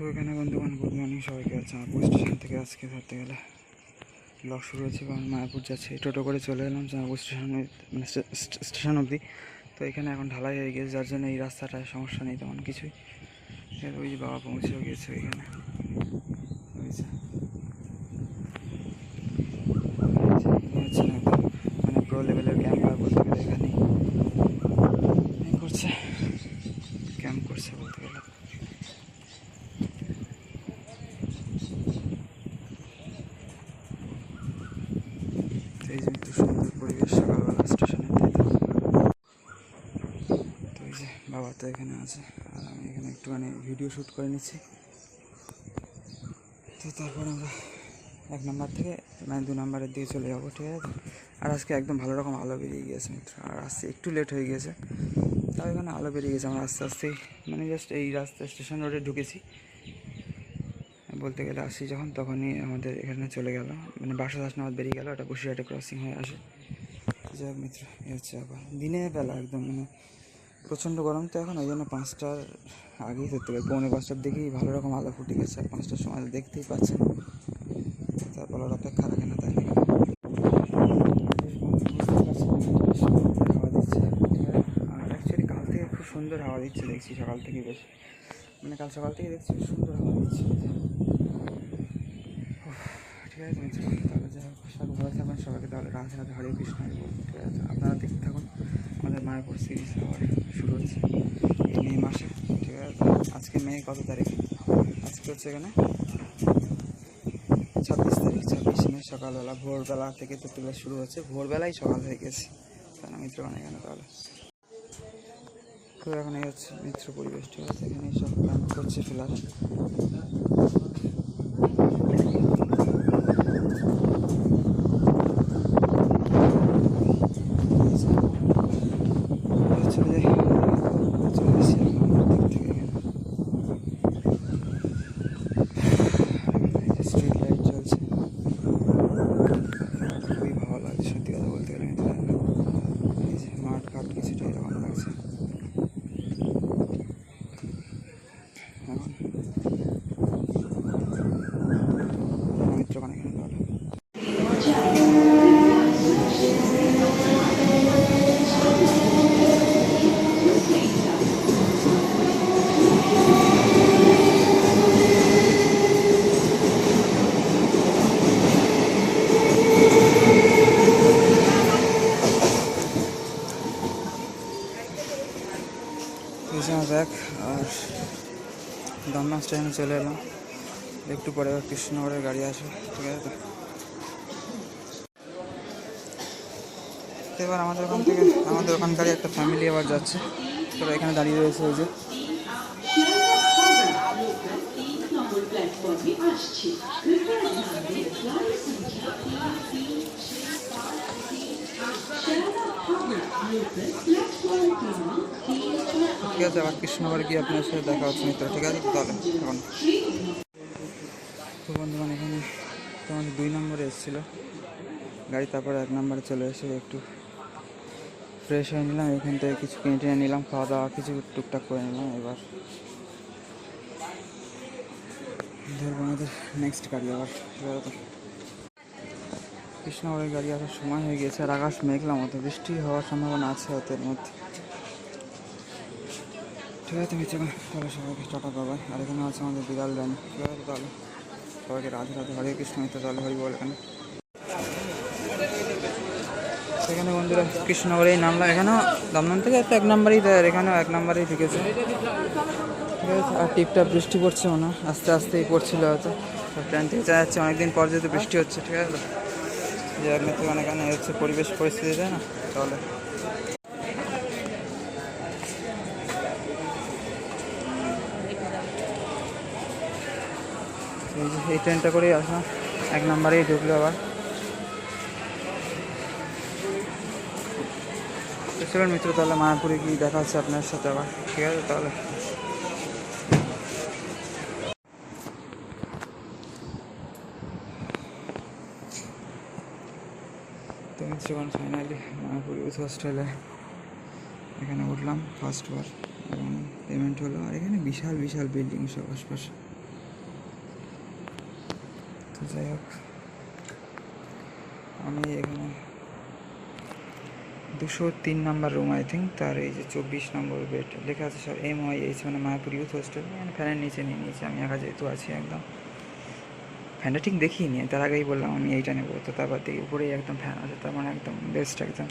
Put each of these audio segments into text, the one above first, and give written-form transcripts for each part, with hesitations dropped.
তো এখানে বন্ধুগণ গুড মর্নিং সবাইকে। আছে মায়াপুর স্টেশন থেকে আজকে ধরতে গেলে ব্লগ শুরু হচ্ছে, কারণ মায়াপুর যাচ্ছে টোটো করে চলে এলাম মায়াপুর স্টেশনে, মানে স্টেশন অবধি। তো এখানে এখন ঢালাই হয়ে গেছে, যার জন্য এই রাস্তাটায় সমস্যা নেই তেমন কিছুই। ওই যে বাবা পৌঁছেও গেছে ওইখানে, হচ্ছে না মানে প্রো লেভেলের ক্যাম্পার বলতে গেলে এখানেই করছে, ক্যাম্প করছে বলতে গেলে। এই যে একটু সুন্দর পরিবেশ সকালবেলা স্টেশনে। তো এই যে বাবা তো এখানে আছে, আর আমি এখানে একটুখানি ভিডিও শ্যুট করে নিচ্ছি। তো তারপর আমরা 1 নম্বর থেকে মানে 2 নম্বরের দিকে চলে যাবো, ঠিক আছে। আর আজকে একদম ভালো রকম আলো বেরিয়ে গিয়েছে মিত্র, আর আসতে একটু লেট হয়ে গিয়েছে, তাও এখানে আলো বেরিয়ে গেছে। আমরা আস্তে আস্তেই মানে জাস্ট এই রাস্তা স্টেশন রোডে ঢুকেছি বলতে গেলে, আসি যখন তখনই আমাদের এখানে চলে গেল, মানে 12:10 নাগাদ বেরিয়ে গেল, ওটা বসিরহাটে ক্রসিং হয়ে আসে। যাই হোক মিত্র, এই হচ্ছে আবার দিনের বেলা একদম মানে প্রচণ্ড গরম, তো এখন ওই জন্য 5টার আগেই ধরতে পারি, 4:45টার দিকেই ভালো রকম আলো ফুটে গেছে। আর 5টার সময় দেখতেই পাচ্ছেন, তারপর আর অপেক্ষা রাখে না, তাই হাওয়া দিচ্ছে। আর অ্যাকচুয়ালি কাল থেকে খুব সুন্দর হাওয়া দিচ্ছে, দেখছি সকাল থেকে বেশ, মানে কাল সকাল থেকে দেখছি সুন্দর হাওয়া দিচ্ছে। ঠিক আছে মিত্র, তাহলে যাই হোক সবাই ভালো থাকবেন, সবাইকে তাহলে রাধে রাধে, হরে কৃষ্ণ। ঠিক আছে, আপনারা দেখতে থাকুন, আমাদের মায়াপুর সিরিজ আবার শুরু হচ্ছে এই মে মাসে। ঠিক আছে, আজকে মে কত তারিখ? আজকে হচ্ছে এখানে 26 তারিখ, 26 মে সকালবেলা ভোরবেলা থেকে তো তুলে শুরু হচ্ছে, ভোরবেলায় সকাল হয়ে গেছে, তাই না মিত্রগণ? এখানে তাহলে তো এখন এই হচ্ছে মিত্র পরিবেশ। ঠিক আছে, এখানে সব ক্যাম্প করছে ফিলার। ব্যাগ আর দমদম স্টেশনে চলে এলাম, একটু পরে কৃষ্ণনগরের গাড়ি আসবে। ঠিক আছে, তো এবার আমাদের ওখান থেকে আমাদের ওখানকারই একটা ফ্যামিলি আবার যাচ্ছে, তো এখানে দাঁড়িয়ে রয়েছে। ওই যে ঠিক আছে, আবার কৃষ্ণনগরে গিয়ে আপনার সাথে দেখা হচ্ছে মিত্র। ঠিক আছে, তাহলে এখন তো বন্ধুগণ এখানে তো আমাদের 2 নম্বরে এসেছিলো গাড়ি, তারপরে 1 নম্বরে চলে এসে একটু ফ্রেশ হয়ে নিলাম, এখান থেকে কিছু কিনে টেনে নিলাম, খাওয়া দাওয়া কিছু টুকটাক করে নিলাম। এবার ধরবো আমাদের নেক্সট গাড়ি আবার। কৃষ্ণনগরের গাড়ি আসার সময় হয়ে গিয়েছে, আর আকাশ মেঘলা মতো, বৃষ্টি হওয়ার সম্ভাবনা আছে হয়তো এর মধ্যে। ঠিক আছে মিত্র, তাহলে সবাইকে টাটা বাবাই। আর এখানে আছে আমাদের বিড়াল রানী। ঠিক আছে, তাহলে সবাইকে রাধে রাধে, হরে কৃষ্ণ মিত্র, তাহলে হরি বল। এখানে বন্ধুরা কৃষ্ণনগরেই নামলাম, এখানেও দমদম থেকে একটা 1 নম্বরেই দেয়, আর এখানেও 1 নম্বরেই ঢুকেছে। ঠিক আছে, আর টিপটাপ বৃষ্টি পড়ছে মনে হয়, আস্তে আস্তেই পড়ছিল হয়তো, ট্রেন থেকে চা যাচ্ছে অনেকদিন পর যেহেতু বৃষ্টি হচ্ছে। ঠিক আছে, যে আপনি এখানে হচ্ছে পরিবেশ পরিস্থিতি, তাই না? তাহলে এই ট্রেনটা করেই আসলাম, 1 নম্বরেই ঢুকলো আবার। চলুন মিত্র, তাহলে মায়াপুরে গিয়ে দেখা হচ্ছে আপনার সাথে আবার। ঠিক আছে, তাহলে তো মিত্রগণ ফাইনালি মায়াপুর ইউথ হোস্টেলে এখানে উঠলাম ফার্স্টবার, এবং পেমেন্ট হলো। আর এখানে বিশাল বিশাল বিল্ডিং সব আশপাশে। তো যাই হোক, আমি এখানে 203 নাম্বার রুম আই থিঙ্ক, তার এই যে 24 নম্বর বেড লেখা আছে সব MYH, মানে মায়াপুর ইউথ হোস্টেল। মানে ফ্যানের নিচে নিয়ে নিয়েছি আমি, একা যেহেতু আছি একদম। ফ্যানটা ঠিক দেখিয়ে নিয়ে তার আগেই বললাম আমি এইটা নেবো, তো তারপর দেখি উপরেই একদম ফ্যান আছে, তার মানে একদম বেস্ট একদম।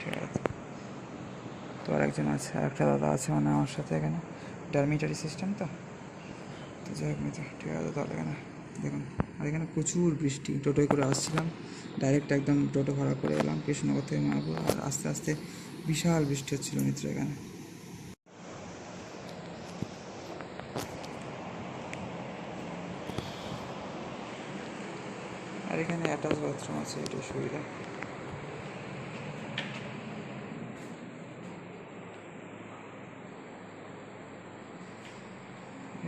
ঠিক আছে, তো আর একজন আছে, আর একটা দাদা আছে মানে আমার সাথে এখানে, ডরমিটারি সিস্টেম তো। তো যাই হোক মিত্র, ঠিক আছে তাহলে এখানে দেখুন। আর এখানে প্রচুর বৃষ্টি, টোটোয় করে আসছিলাম, ডাইরেক্ট একদম টোটো ভাড়া করে এলাম কৃষ্ণনগর থেকে মায়াপুর, আর আস্তে আস্তে বিশাল বৃষ্টি হচ্ছিলো মিত্র এখানে। আর এখানে অ্যাটাচ বাথরুম আছে, এটা সুবিধা।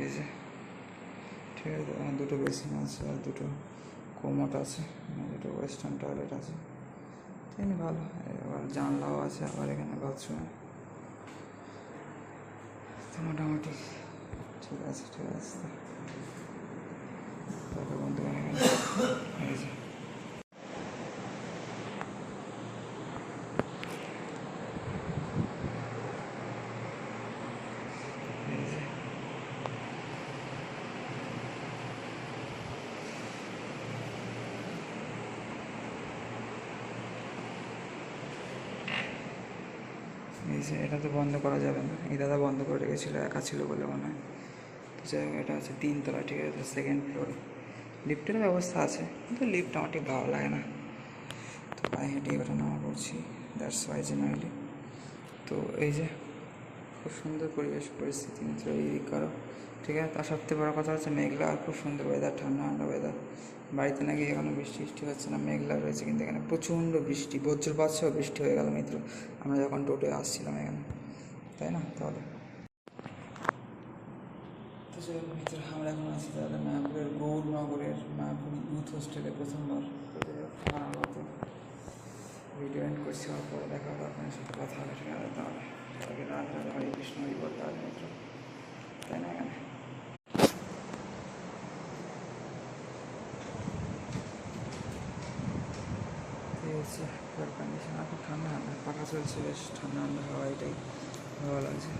এই যে ঠিক আছে, এখানে দুটো বেসিন আছে আর দুটো কোমোট আছে, দুটো ওয়েস্টার্ন টয়লেট আছে, তেমনি ভালো। আবার জানলাও আছে আবার এখানে বাথরুমে, তো মোটামুটি ঠিক আছে। ঠিক আছে, তাহলে বন্ধুগণ এখানে এই যে এই যে এই যে এটা তো বন্ধ করা যাবে না, এই দাদা বন্ধ করে রেখেছিলো, একা ছিল বলে মনে হয়। তো যাই হোক, এটা আছে 3 তলা, ঠিক আছে, সেকেন্ড ফ্লোরে। লিফটের ব্যবস্থা আছে, কিন্তু লিফট আমার ঠিক ভালো লাগে না, তো পায়ে হেঁটেই ওঠা নামা করছি, দ্যাটস ওয়াই জেনারেলি। তো এই যে খুব সুন্দর পরিবেশ পরিস্থিতি মিত্র এই কারো, ঠিক আছে। তার সবথেকে বড় কথা হচ্ছে মেঘলা, আর খুব সুন্দর ওয়েদার, ঠান্ডা ঠান্ডা ওয়েদার। বাড়িতে নাকি এখনও বৃষ্টি বৃষ্টি হচ্ছে না, মেঘলা রয়েছে, কিন্তু এখানে প্রচণ্ড বৃষ্টি, বজ্রপাত সহ বৃষ্টি হয়ে গেল মিত্র আমরা যখন টোটোয় আসছিলাম এখানে, তাই না? তাহলে তো সে মিত্র আমরা এখন আছি তাহলে মায়াপুরের গৌরনগরের মায়াপুর ইউথ হোস্টেলে প্রথমবার। আমার মতো ভিডিও এন্ড করছি, হওয়ার পরে দেখা হবে আপনার সাথে কথা হবে, ঠিক আছে। তাহলে সবাইকে রাত রাত হরে কৃষ্ণ হরি বলতে হবে মিত্র, তাই না? এখানে এই হচ্ছে এয়ার কন্ডিশন, আর খুব ঠান্ডা ঠান্ডা পাখা চলছে, বেশ ঠান্ডা ঠান্ডা হাওয়া, এটাই ভালো লাগছে।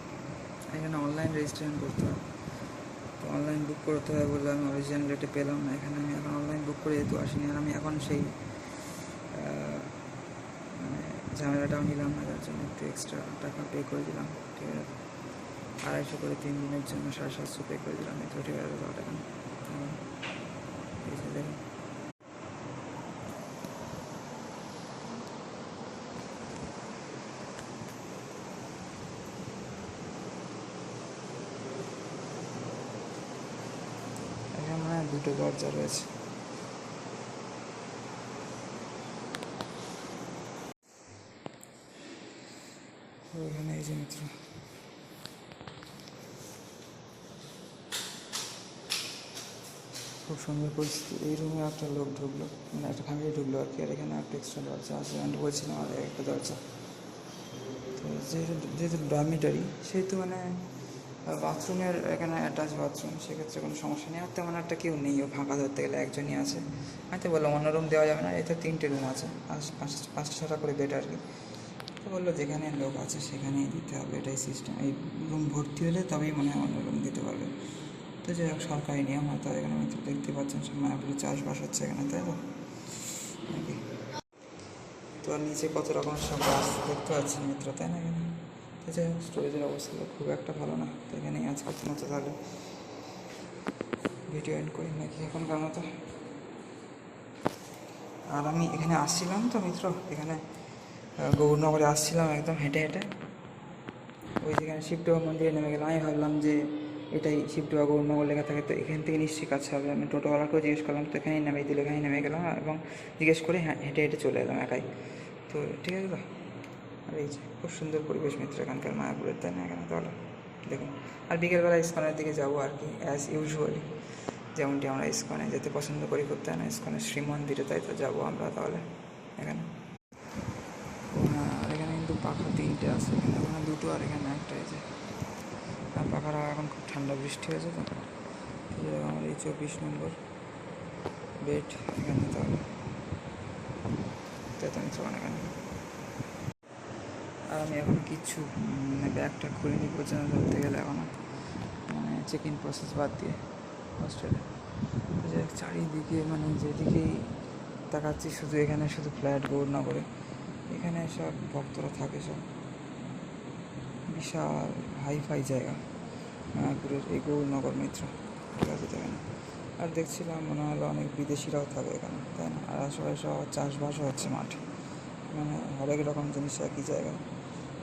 এখানে অনলাইন রেজিস্ট্রেশন করতে হয়, তো অনলাইন বুক করতে হয় বললে আমি অরিজিনাল রেটে পেলাম না এখানে। আমি এখন অনলাইন বুক করে যেহেতু আসিনি, আর আমি এখন সেই মানে ঝামেলাটাও নিলাম না, যার জন্য একটু এক্সট্রা টাকা পে করে দিলাম, ঠিক আছে। 250 করে 3 দিনের জন্য 750 পে করে দিলাম, তো ঠিক আছে। তাহলে এখন এই যে দেখুন, এখানে মানে দুটো দরজা রয়েছে। ওইখানে এই যে মিত্র খুব সুন্দর পরিস্থিতি। এই রুমে একটা লোক ঢুকলো, মানে একটা ফ্যামিলি ঢুকলো আর কি, আর এখানে একটা এক্সট্রা দরজা আছে, আমি বলছিলাম আর একটা দরজা। তো যেহেতু ডরমিটারি সেহেতু মানে বাথরুমের এখানে অ্যাটাচ বাথরুম, সেক্ষেত্রে কোনো সমস্যা নেই। আর তেমন একটা কেউ নেই, ও ফাঁকা ধরতে গেলে একজনই আছে। আমি তো বললাম অন্য রুম দেওয়া যাবে না, এতে 3টে রুম আছে, 5-6টা করে বেড আর কি। তো বললো যেখানে লোক আছে সেখানেই দিতে হবে, এটাই সিস্টেম। এই রুম ভর্তি হলে তবেই মনে হয় অন্য রুম দিতে পারবে। তো যাই হোক, সরকারি নিয়ম হয়তো। এখানে মিত্র দেখতে পাচ্ছেন সব মায়াপুরে চাষবাস হচ্ছে এখানে, তাই তো নাকি? তো আর নিচে কত রকম সব গাছ দেখতে পাচ্ছি মিত্র, তাই না? এখানে তো যাই হোক, স্টোরেজের অবস্থা খুব একটা ভালো না, তো এখানেই আজকের মতো তাহলে ভিডিও এন্ড করি নাকি এখনকার মতো। আর আমি এখানে আসছিলাম তো মিত্র, এখানে গৌরনগরে আসছিলাম একদম হেঁটে হেঁটে, ওই যেখানে শিবডুবা মন্দিরে নেমে গেলাম। আমি ভাবলাম যে এটাই শিবডুবা গৌরনগর লেখা থাকে, তো এখান থেকে নিশ্চয়ই কাছে হবে। আমি টোটোওয়ালাকেও জিজ্ঞেস করলাম, তো এখানেই নেমে দিল, এখানেই নেমে গেলাম এবং জিজ্ঞেস করে হেঁটে হেঁটে চলে এলাম একাই। তো ঠিক আছে তো। আর এই যে খুব সুন্দর পরিবেশ মিত্র এখানকার মায়াপুরের, তাই না? এখানে তাহলে দেখুন। আর বিকেলবেলা ইস্কনের দিকে যাবো আর কি, অ্যাজ ইউজুয়ালি যেমনটি আমরা ইস্কনে যেতে পছন্দ করি করতে, হয় না? ইস্কনের শ্রীমন্দিরে, তাই তো যাবো আমরা তাহলে এখানে। হ্যাঁ, আর এখানে কিন্তু পাখা 3টে আছে, এখানে ওখানে 2টো আর এখানে একটা। এই যে আর পাখার এখন খুব ঠান্ডা, বৃষ্টি হয়েছে তো। আমার এই 24 নম্বর বেড এখানে নিতে হবে, তাই তো মিত্র এখানে। আর আমি এখন কিচ্ছু মানে ব্যাগটা খুলিনি পর্যন্ত ধরতে গেলে এখনও, মানে চেক ইন প্রসেস বাদ দিয়ে হোস্টেলে। যে চারিদিকে মানে যেদিকেই তাকাচ্ছি শুধু এখানে শুধু ফ্ল্যাট গৌরনগরে, এখানে সব ভক্তরা থাকে, সব বিশাল হাইফাই জায়গা মায়াপুরের এই গৌরনগর মিত্র, ঠিক আছে তো এখানে। আর দেখছিলাম মনে হলো অনেক বিদেশিরাও থাকে এখানে, তাই না? আর আশেপাশে সব চাষবাসও হচ্ছে মাঠে, মানে হরেক রকম জিনিস একই জায়গায়,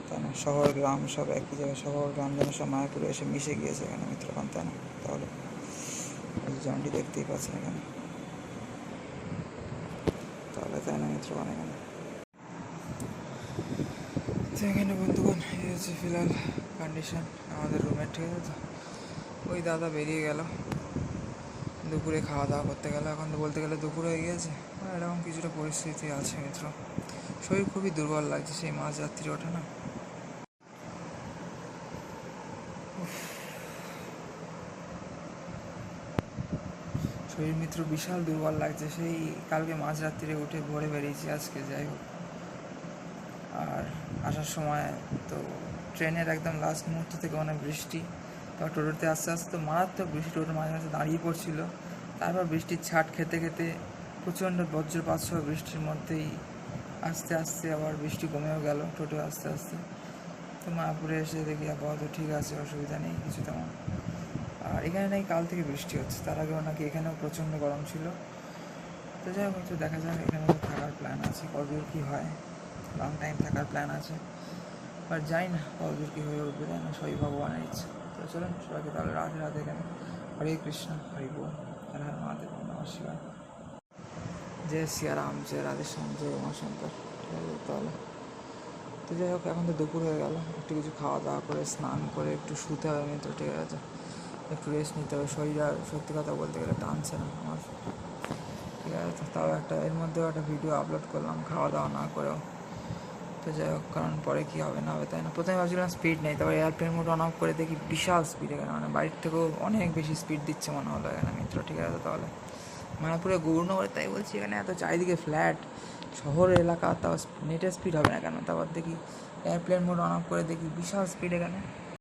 তাই না? শহর গ্রাম সব একই জায়গায়, শহর গ্রাম যেন সব মায়াপুরে এসে মিশে গিয়েছে এখানে মিত্রগণ, তাই না? তাহলে যেমনটি দেখতেই পাচ্ছেন এখানে, তাহলে তাই না মিত্রগণ এখানে। তো এখানে বন্ধুগণ এই হচ্ছে ফিলহাল কন্ডিশন আমাদের রুমের, ঠিক আছে তো। ওই দাদা বেরিয়ে গেল দুপুরে খাওয়া দাওয়া করতে গেল, এখন তো বলতে গেলে দুপুর হয়ে গিয়েছে। এরকম কিছুটা পরিস্থিতি আছে মিত্র, শরীর খুবই দুর্বল লাগছে সেই মাঝরাত্রি ওঠা না। শরীর মিত্র বিশাল দুর্বল লাগছে, সেই কালকে মাঝরাত্রিরে উঠে ভোরে বেরিয়েছি আজকে, যাই হোক। আর আসার সময় তো ট্রেনের একদম লাস্ট মুহূর্ত থেকে অনেক বৃষ্টি, তারপর টোটোতে আস্তে আস্তে তো মারাত্মক বৃষ্টি, টোটো মাঝে মাঝে দাঁড়িয়ে পড়ছিল। তারপর বৃষ্টির ছাট খেতে খেতে প্রচণ্ড বজ্রপাত সহ বৃষ্টির মধ্যেই আস্তে আস্তে আবার বৃষ্টি কমেও গেল টোটো আস্তে আস্তে। তো মায়াপুরে এসে দেখি আপাতত ঠিক আছে, অসুবিধা নেই কিছু তেমন। আর এখানে নাকি কাল থেকে বৃষ্টি হচ্ছে, তার আগেও নাকি এখানেও প্রচণ্ড গরম ছিল। তো যাই হোক একটু দেখা যাক, এখানে তো থাকার প্ল্যান আছে, কতদূর কী হয়। লং টাইম থাকার প্ল্যান আছে, বাট যাই না কতদূর কী হয়ে উঠবে, তাই না? সবই ভগবানের ইচ্ছা। তো চলুন সবাইকে তাহলে রাধে রাধে এখানে। হরে কৃষ্ণ, হরি বল, হর হর মহাদেব, নমঃ শিবায়, জয় সিয়ারাম, জয় রাধেশ্যাম, জয় উমাশঙ্কর, ঠিক আছে তাহলে। তো যাই হোক এখন তো দুপুর হয়ে গেল, একটু কিছু খাওয়া দাওয়া করে স্নান করে একটু শুতে হবে মিত্র, ঠিক আছে? একটু রেস্ট নিতে হবে, শরীর আর সত্যি কথা বলতে গেলে টানছে না আমার, ঠিক আছে তো। তাও একটা এর মধ্যেও একটা ভিডিও আপলোড করলাম খাওয়া দাওয়া না করেও। তো যাই হোক, কারণ পরে কী হবে না হবে, তাই না? প্রথমে ভাবছিলাম স্পিড নেই, তারপর এয়ারপ্লেন মোড অন অফ করে দেখি বিশাল স্পিড এখানে, মানে বাড়ির থেকেও অনেক বেশি স্পিড দিচ্ছে মনে হলো এখানে মিত্র, ঠিক আছে তাহলে। মায়াপুরে গৌরনগরে তাই বলছি, এখানে এত চারিদিকে ফ্ল্যাট শহর এলাকা, তাও নেটের স্পিড হবে না কেন? তারপর দেখি এয়ারপ্লেন মোড অন অফ করে দেখি বিশাল স্পিড এখানে।